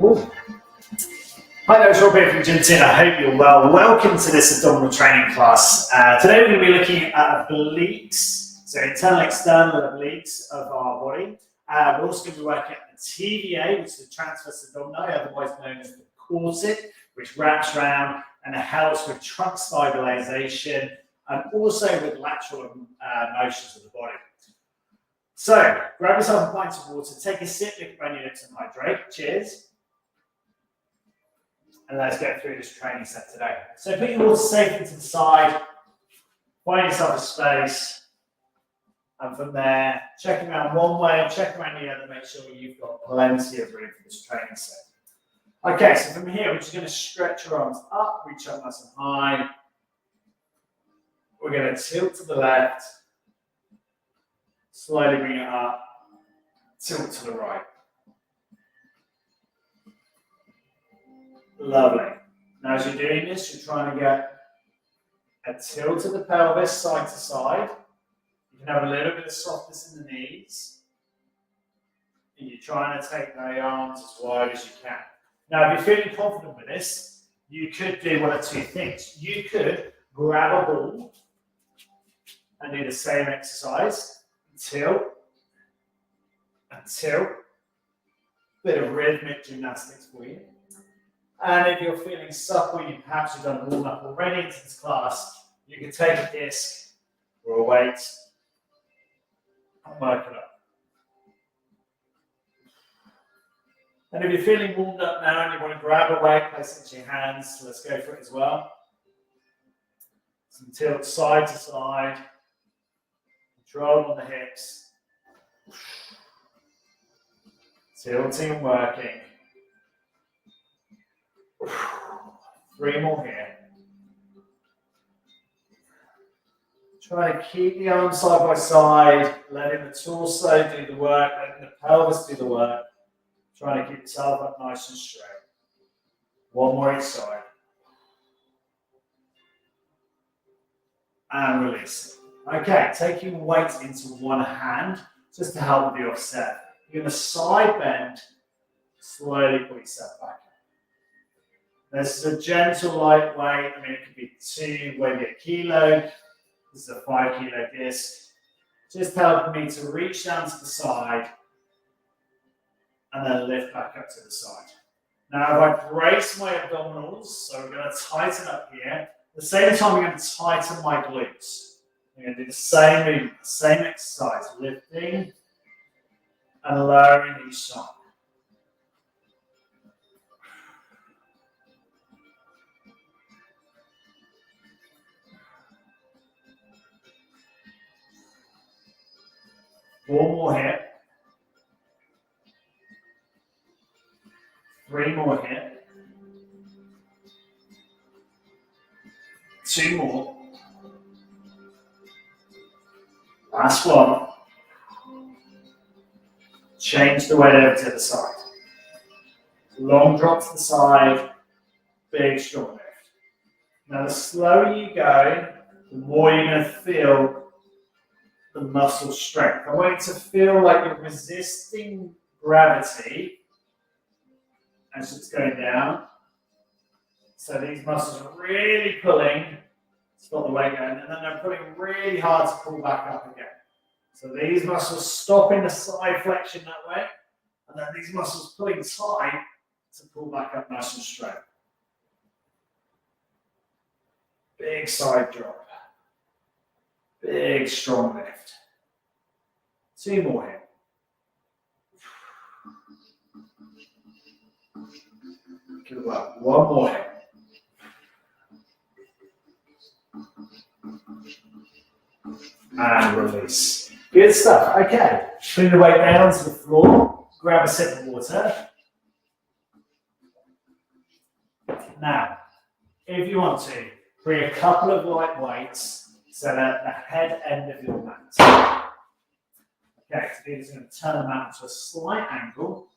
Ooh. Hi there, it's Rob here from Gym Tin. I hope you're well. Welcome to this abdominal training class. Today we're going to be looking at obliques, so internal external obliques of our body. We're also going to be working at the TVA, which is the transverse abdominal, otherwise known as the corset, which wraps around and helps with trunk stabilization and also with lateral motions of the body. So, grab yourself a pint of water, take a sip, lick around your lips and hydrate. Cheers. And let's get through this training set today. So put your water safely to the side, find yourself a space, and from there, check around one way, check around the other, make sure you've got plenty of room for this training set. Okay, so from here, we're just going to stretch your arms up, reach up nice and high. We're going to tilt to the left, slowly bring it up, tilt to the right. Lovely. Now as you're doing this, you're trying to get a tilt of the pelvis side to side. You can have a little bit of softness in the knees. And you're trying to take the arms as wide as you can. Now if you're feeling confident with this, you could do one of two things. You could grab a ball and do the same exercise. Tilt and tilt. Bit of rhythmic gymnastics for you. And if you're feeling supple, perhaps you've done a warm up already into this class, you can take a disc or a weight and work it up. And if you're feeling warmed up now and you want to grab a weight, place it into your hands, so let's go for it as well. Some tilt side to side, control on the hips, tilting and working. 3 more here. Try to keep the arms side by side, letting the torso do the work, letting the pelvis do the work. Trying to keep yourself up nice and straight. 1 more each side. And release. Okay, taking weight into one hand, just to help with the offset. You're going to side bend, slowly pull yourself back. This is a gentle lightweight. I mean, it could be 2, maybe 1 kilo. This is a 5 kilo disc. Just helping me to reach down to the side and then lift back up to the side. Now, if I brace my abdominals, so we're going to tighten up here. At the same time, I'm going to tighten my glutes. I'm going to do the same movement, the same exercise, lifting and lowering each side. Four more here. 3 more here. 2 more. Last one. Change the weight over to the side. Long drop to the side, big strong lift. Now the slower you go, the more you're going to feel the muscle strength. I want you to feel like you're resisting gravity as it's going down. So these muscles are really pulling, stop the weight going, and then they're pulling really hard to pull back up again. So these muscles stopping the side flexion that way, and then these muscles pulling tight to pull back up nice and straight. Big side drop. Big strong lift. 2 more here. Good work. 1 more here. And release. Good stuff. Okay. Bring the weight down to the floor. Grab a sip of water. Now, if you want to, bring a couple of light weights so that the head end of your mat. Okay, so we're going to turn the mat to a slight angle,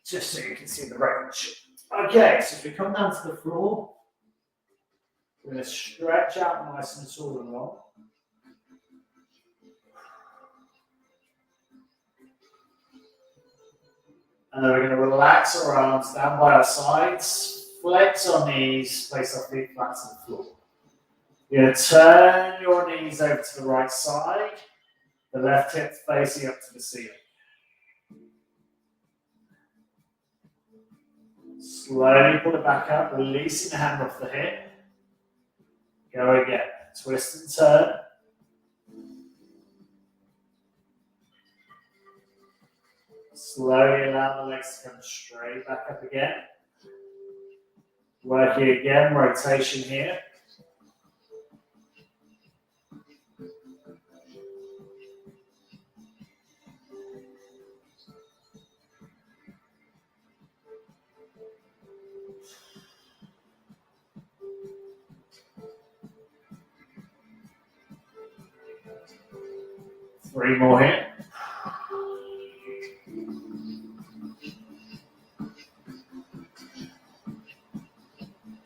just so you can see the range. Okay, so as we come down to the floor, we're going to stretch out nice and tall and long. And then we're going to relax our arms down by our sides, flex our knees, place our feet flat to the floor. You're going to turn your knees over to the right side, the left hip facing up to the ceiling. Slowly pull it back up, releasing the hand off the hip. Go again. Twist and turn. Slowly allow the legs to come straight back up again. Working again, rotation here. Three more here.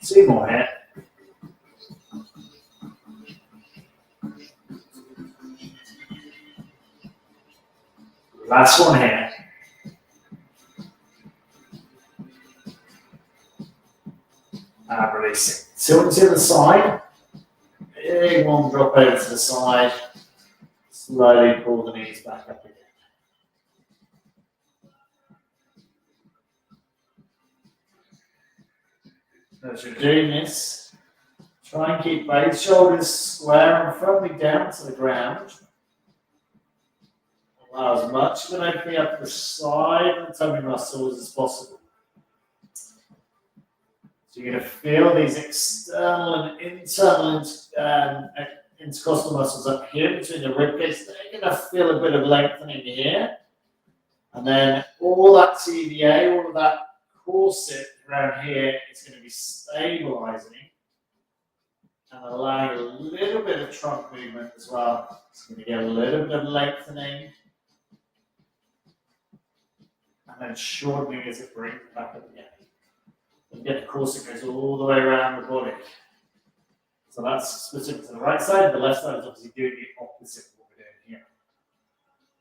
Two more here. Last one here. And releasing. Tilt to the side. Big one drop over to the side. Slowly pull the knees back up again. As you're doing this, try and keep both shoulders square and firmly down to the ground. Allow as much of an opening up the side of the tummy muscles as possible. So you're going to feel these external and internal intercostal muscles up here between the ribcage. They're going to feel a bit of lengthening here. And then all that TVA, all of that corset around here is going to be stabilizing and allowing a little bit of trunk movement as well. It's going to get a little bit of lengthening and then shortening as it brings it back up again. And get the corset goes all the way around the body. So that's specific to the right side. The left side is obviously doing the opposite of what we're doing here.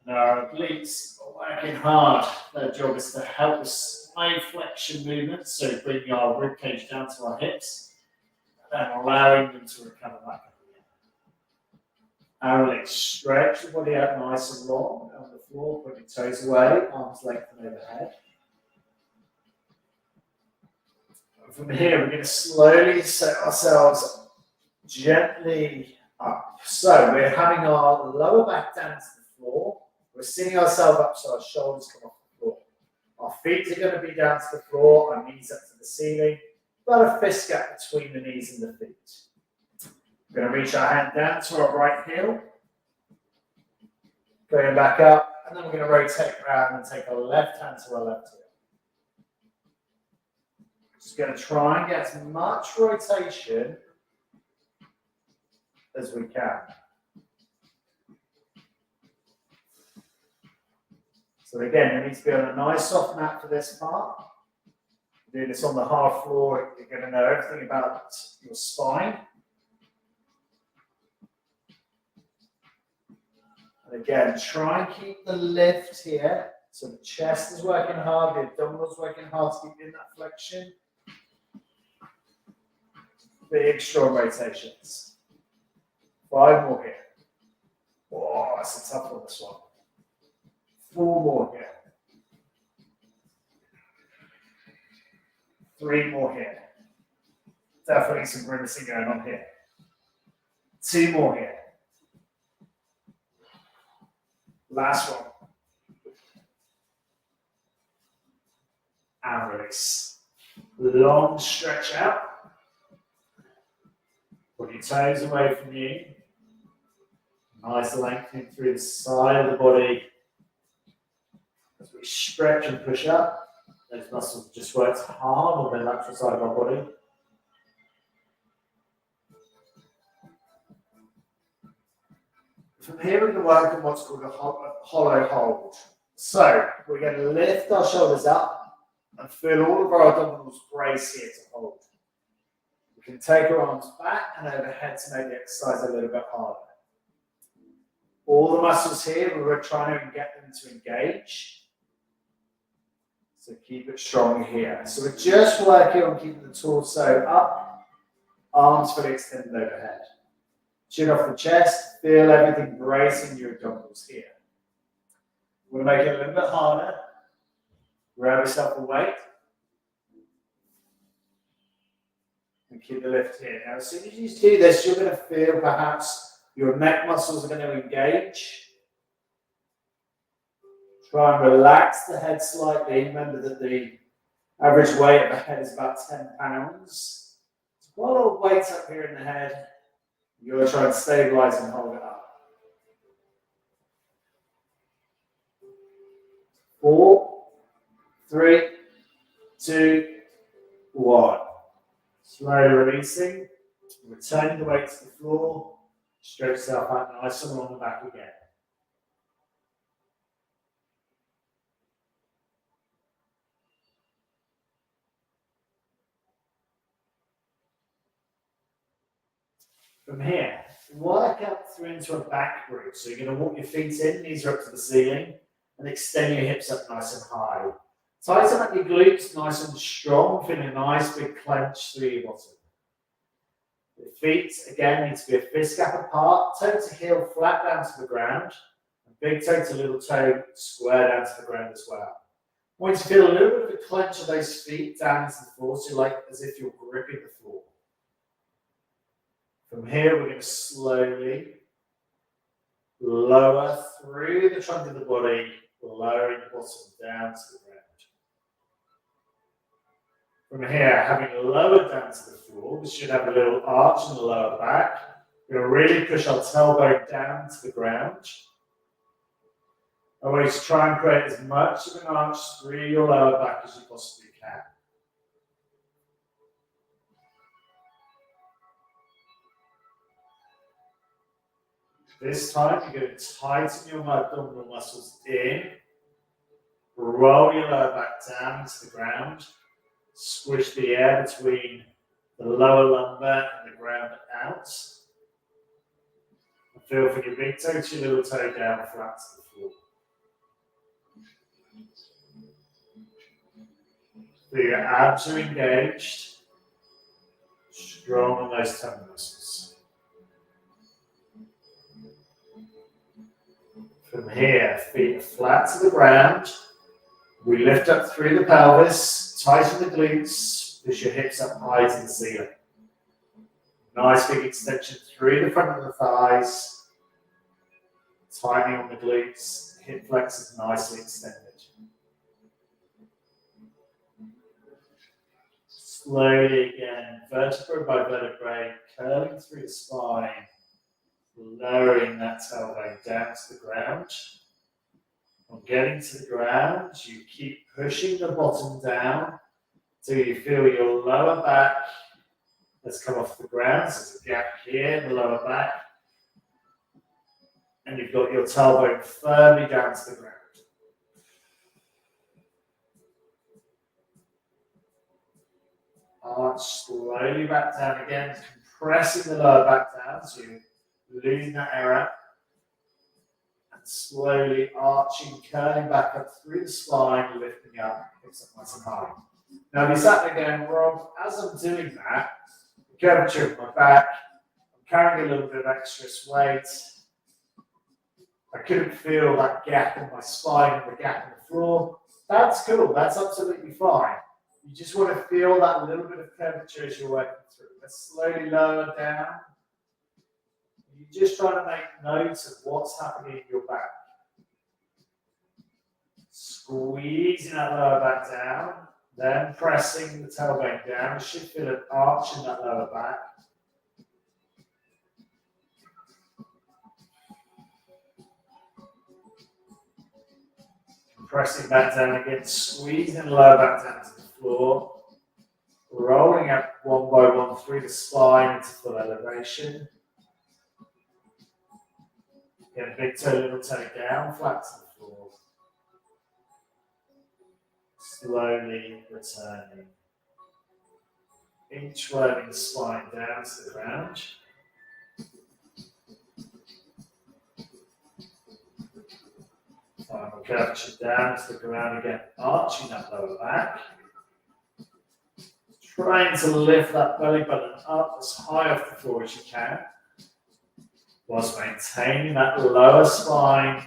Now our obliques are working hard. Their job is to help with side flexion movements, so bringing our ribcage down to our hips, and then allowing them to recover back up again. Our legs stretch the body out nice and long on the floor, put your toes away, arms lengthen overhead. And from here, we're going to slowly set ourselves gently up. So we're having our lower back down to the floor. We're sitting ourselves up so our shoulders come off the floor. Our feet are going to be down to the floor, our knees up to the ceiling. About a fist gap between the knees and the feet. We're going to reach our hand down to our right heel. Going back up, and then we're going to rotate around and take our left hand to our left heel. Just going to try and get as much rotation as we can. So again, you need to be on a nice soft mat for this part. Doing this on the hard floor, you're going to know everything about your spine. And again, try and keep the lift here. So the chest is working hard, the abdominals working hard to keep in that flexion. Big, strong rotations. 5 more here. Oh, that's a tough one, this one. 4 more here. 3 more here. Definitely some grimacing going on here. 2 more here. Last one. And release. Long stretch out. Put your toes away from you. Nice lengthening through the side of the body. As we stretch and push up, those muscles just work hard on the lateral side of our body. From here, we're going to work on what's called a hollow hold. So we're going to lift our shoulders up and feel all of our abdominals brace here to hold. We can take our arms back and overhead to make the exercise a little bit harder. All the muscles here, we're trying to get them to engage. So keep it strong here. So we're just working on keeping the torso up, arms fully extended overhead. Chin off the chest, feel everything bracing your abdominals here. We're going to make it a little bit harder. Grab yourself a weight. And keep the lift here. Now, as soon as you do this, you're going to feel perhaps your neck muscles are going to engage. Try and relax the head slightly. Remember that the average weight of the head is about 10 pounds. So quite a lot of weight up here in the head. You're going to try and stabilize and hold it up. 4, 3, 2, 1. Slowly releasing. Returning the weight to the floor. Stretch yourself out nice and along the back again. From here, work up through into a back groove. So you're going to walk your feet in, knees are up to the ceiling, and extend your hips up nice and high. Tighten up your glutes nice and strong, feeling a nice big clench through your bottom. The feet, again, need to be a fist gap apart, toe to heel flat down to the ground, and big toe to little toe square down to the ground as well. I want you to feel a little bit of a clench of those feet down into the floor, so like as if you're gripping the floor. From here, we're going to slowly lower through the trunk of the body, lowering the bottom down to the ground. From here, having lowered down to the floor, we should have a little arch in the lower back. We're going to really push our tailbone down to the ground. I want you to try and create as much of an arch through your lower back as you possibly can. This time, you're going to tighten your abdominal muscles in, roll your lower back down to the ground, squish the air between the lower lumbar and the ground out. And feel from your big toe to your little toe down flat to the floor. Feel your abs are engaged, strong on those tummy muscles. From here, feet are flat to the ground. We lift up through the pelvis, tighten the glutes, push your hips up high to the ceiling. Nice big extension through the front of the thighs. Tightening on the glutes, hip flexors nicely extended. Slowly again, vertebrae by vertebrae, curling through the spine. Lowering that tailbone down to the ground. On getting to the ground, you keep pushing the bottom down till you feel your lower back has come off the ground. So there's a gap here in the lower back. And you've got your tailbone firmly down to the ground. Arch slowly back down again, compressing the lower back down. So you're losing that air out. And slowly arching, curling back up through the spine, lifting up, hips up nice and high. Now, if you sat there going, Rob, as I'm doing that, the curvature of my back, I'm carrying a little bit of extra weight. I couldn't feel that gap in my spine and the gap in the floor. That's cool. That's absolutely fine. You just want to feel that little bit of curvature as you're working through. Let's slowly lower down. You're just trying to make notes of what's happening in your back. Squeezing that lower back down, then pressing the tailbone down. You should feel an arch in that lower back. Pressing back down again, squeezing the lower back down to the floor. Rolling up one by one through the spine into full elevation. Get a big toe, little toe down, flat to the floor. Slowly returning. Inch rolling the spine down to the ground. Final curvature down to the ground again, arching that lower back. Trying to lift that belly button up as high off the floor as you can, whilst maintaining that lower spine.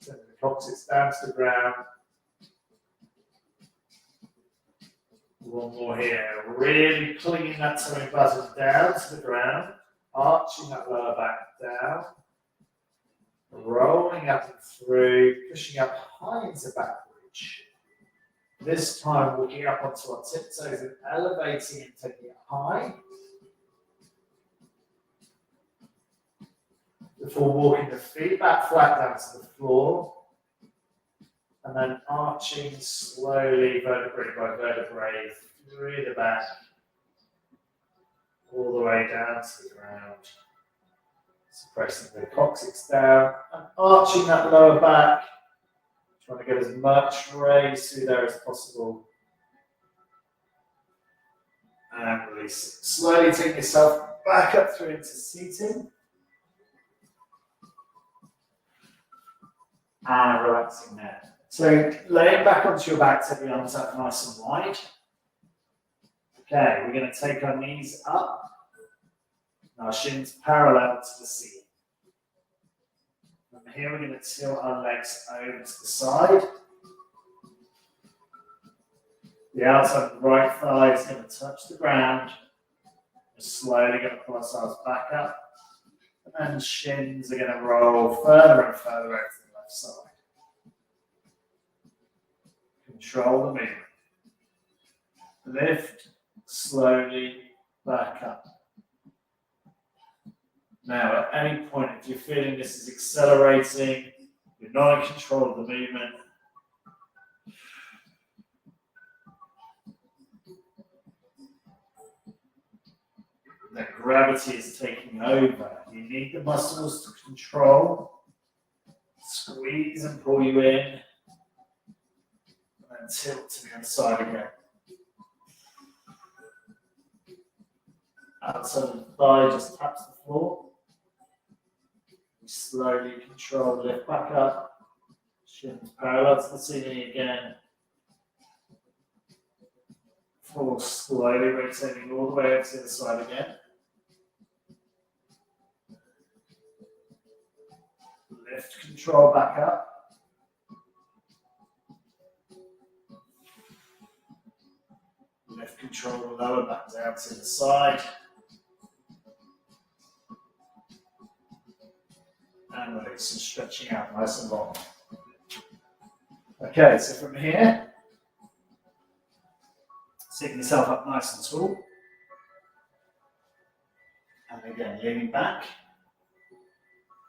Sending the coccyx down to the ground. One more here. Really clinging that tummy button down to the ground, arching that lower back down, rolling up and through, pushing up high into back reach. This time walking up onto our tiptoes and elevating and taking it high. Before walking the feet back flat down to the floor. And then arching slowly, vertebrae by vertebrae, through the back, all the way down to the ground. Suppressing the coccyx down and arching that lower back. Trying to get as much raise through there as possible. And release it. Slowly take yourself back up through into seating. And relaxing there. So laying back onto your back, take the arms up nice and wide. Okay, we're going to take our knees up. And our shins parallel to the ceiling. From here, we're going to tilt our legs over to the side. The outside of the right thigh is going to touch the ground. We're slowly going to pull ourselves back up. And then shins are going to roll further and further over to the left side. Control the movement. Lift slowly back up. Now, at any point, if you're feeling this is accelerating, you're not in control of the movement, that gravity is taking over. You need the muscles to control, squeeze and pull you in, and then tilt to the other side again. Outside of the thigh just taps the floor. You slowly control, lift back up. Shins parallel to the ceiling again. Floor slowly rotating all the way over to the other side again. Lift control back up. Lift control the lower back down to the side. And release and stretching out nice and long. Okay, so from here, sitting yourself up nice and tall. And again, leaning back.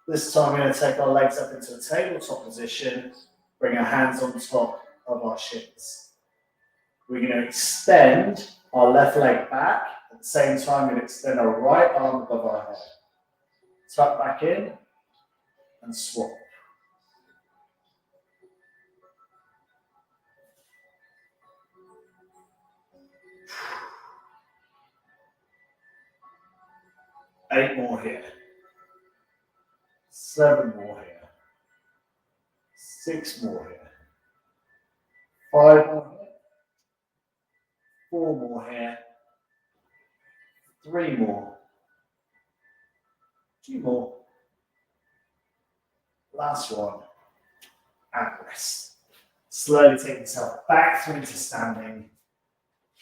This time we're going to take our legs up into a tabletop position, bring our hands on top of our shins. We're going to extend our left leg back. At the same time, we're going to extend our right arm above our head. Tuck back in and swap. Eight more here. 7 more here. 6 more here. 5 more here. 4 more here. 3 more. 2 more. Last one. And rest. Slowly take yourself back through into standing.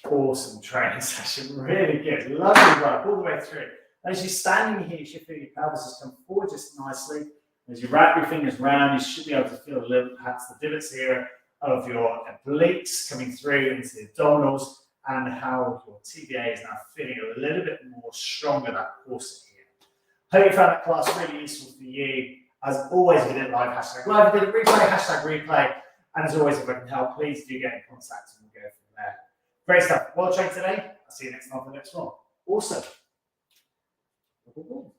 Awesome training session. Really good. Lovely work all the way through. As you're standing here, you should feel your pelvis has come forward just nicely. As you wrap your fingers around, you should be able to feel a little, perhaps the divots here of your obliques coming through into the abdominals, and how your TVA is now feeling a little bit more stronger, that corset here. Hope you found that class really useful for you. As always, if you did it live, hashtag live. If you did it replay, hashtag replay. And as always, if I can help, please do get in contact and we'll go from there. Great stuff. Well trained today. I'll see you next time for the next one. Awesome. Cool.